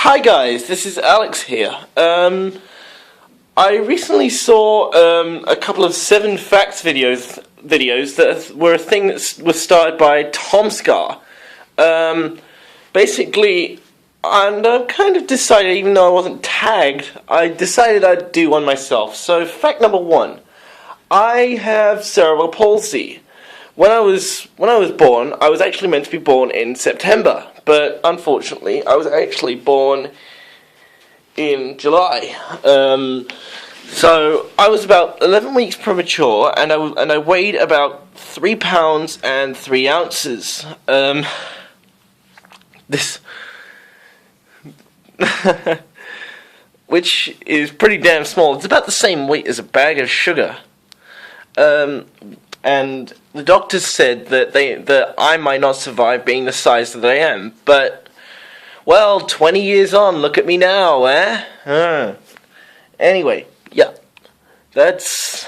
Hi guys, this is Alex here. I recently saw a couple of 7 facts videos that were a thing that was started by Tom Scar. Basically, and I kind of decided, even though I wasn't tagged, I decided I'd do one myself. So, fact number 1, I have cerebral palsy. When I was born, I was actually meant to be born in September, but unfortunately, I was actually born in July. So I was about 11 weeks premature, and I weighed about 3 pounds and 3 ounces. This, which is pretty damn small. It's about the same weight as a bag of sugar. And the doctors said that I might not survive being the size that I am. But, well, 20 years on, look at me now, eh? Anyway, yeah, that's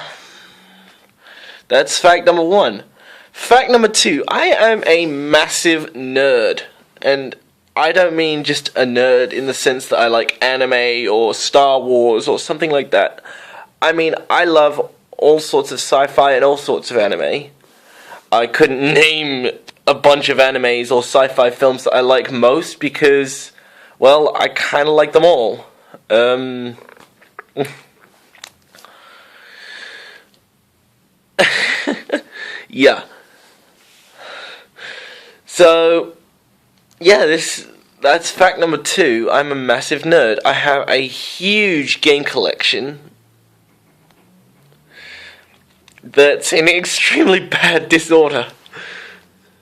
fact number 1. Fact number 2, I am a massive nerd, and I don't mean just a nerd in the sense that I like anime or Star Wars or something like that. I mean, I love all sorts of sci-fi and all sorts of anime. I couldn't name a bunch of animes or sci-fi films that I like most because, well, I kind of like them all. Yeah. So, yeah, that's fact number 2. I'm a massive nerd. I have a huge game collection that's in extremely bad disorder.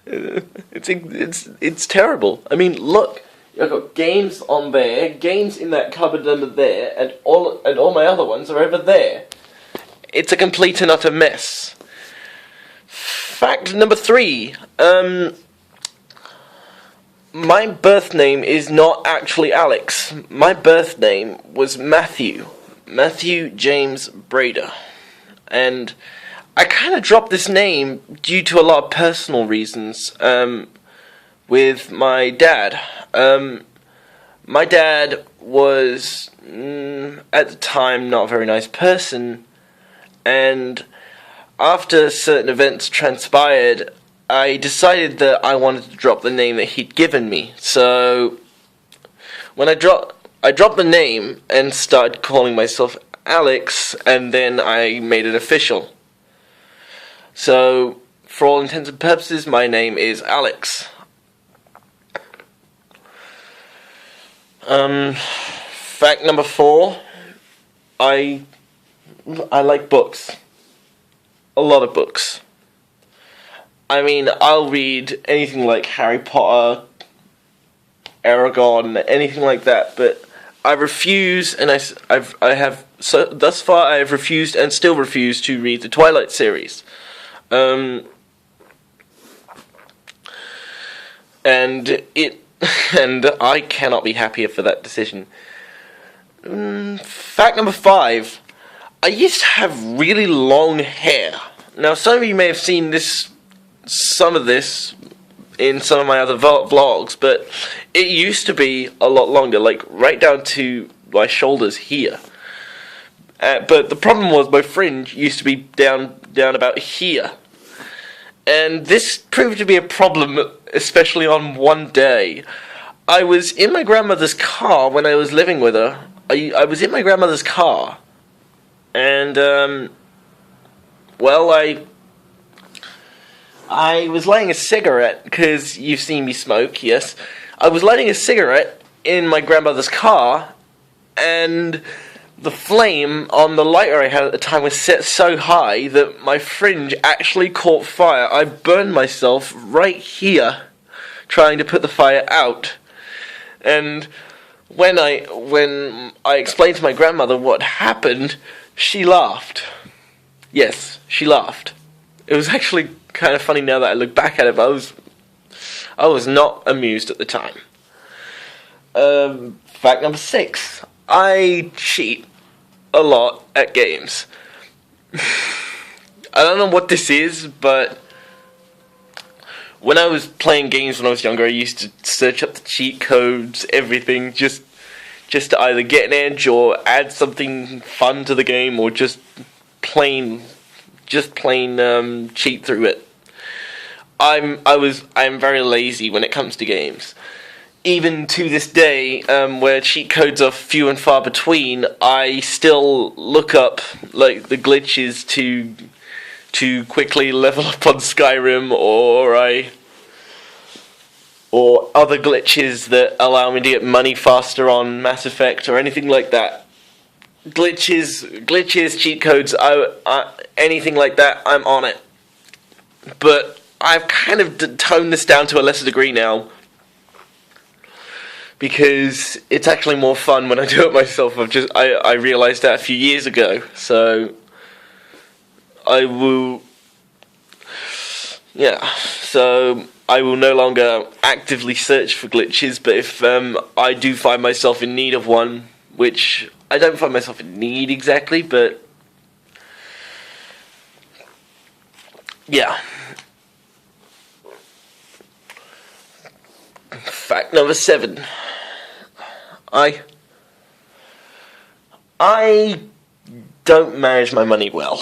It's terrible. I mean, look, I've got games on there, games in that cupboard under there, and all my other ones are over there. It's a complete and utter mess. Fact number 3. My birth name is not actually Alex. My birth name was Matthew James Brader, and I kind of dropped this name due to a lot of personal reasons with my dad. My dad was, at the time, not a very nice person, and after certain events transpired, I decided that I wanted to drop the name that he'd given me. So, when I dropped the name and started calling myself Alex, and then I made it official. So, for all intents and purposes, my name is Alex. Fact number 4, I like books. A lot of books. I mean, I'll read anything like Harry Potter, Aragon, anything like that, but I refuse, and thus far I have refused and still refuse to read the Twilight series. And I cannot be happier for that decision. Fact number 5, I used to have really long hair. Now, some of you may have seen some of this in some of my other vlogs, but it used to be a lot longer, like right down to my shoulders here. But the problem was my fringe used to be down about here. And this proved to be a problem, especially on one day. I was in my grandmother's car when I was living with her. I was in my grandmother's car, and well, I was lighting a cigarette, because you've seen me smoke, yes. I was lighting a cigarette in my grandmother's car, and the flame on the lighter I had at the time was set so high that my fringe actually caught fire. I burned myself right here trying to put the fire out. And when I explained to my grandmother what happened, she laughed. Yes, she laughed. It was actually kind of funny now that I look back at it, but I was not amused at the time. Fact number 6. I cheat a lot at games. I don't know what this is, but when I was playing games when I was younger, I used to search up the cheat codes, everything, just just to either get an edge or add something fun to the game, or just plain cheat through it. I'm very lazy when it comes to games. Even to this day, where cheat codes are few and far between, I still look up like the glitches to quickly level up on Skyrim, or other glitches that allow me to get money faster on Mass Effect or anything like that. Glitches, cheat codes, anything like that, I'm on it. But I've kind of toned this down to a lesser degree now, because it's actually more fun when I do it myself. I realised that a few years ago, so I will no longer actively search for glitches, but if I do find myself in need of one, which I don't find myself in need exactly, but yeah. Fact number 7. I don't manage my money well.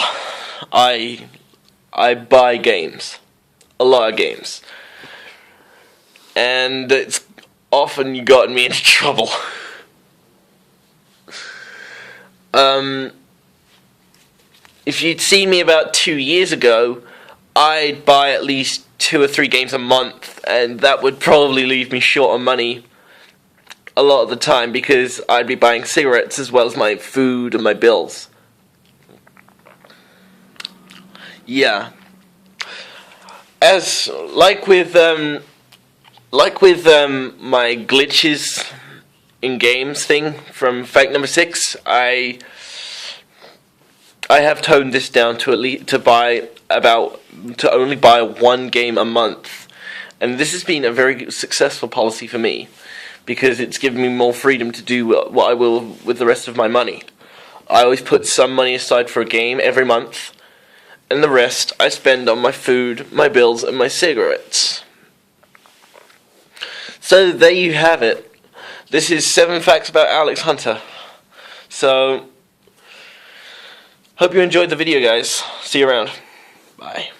I buy games. A lot of games. And it's often gotten me into trouble. If you'd seen me about 2 years ago, I'd buy at least 2 or 3 games a month, and that would probably leave me short on money a lot of the time, because I'd be buying cigarettes as well as my food and my bills. Yeah. As like with my glitches in games thing from fact number 6, I have toned this down to only buy 1 game a month, and this has been a very successful policy for me, because it's given me more freedom to do what I will with the rest of my money. I always put some money aside for a game every month, and the rest I spend on my food, my bills, and my cigarettes. So there you have it. This is 7 facts about Alex Hunter. So, hope you enjoyed the video, guys. See you around. Bye.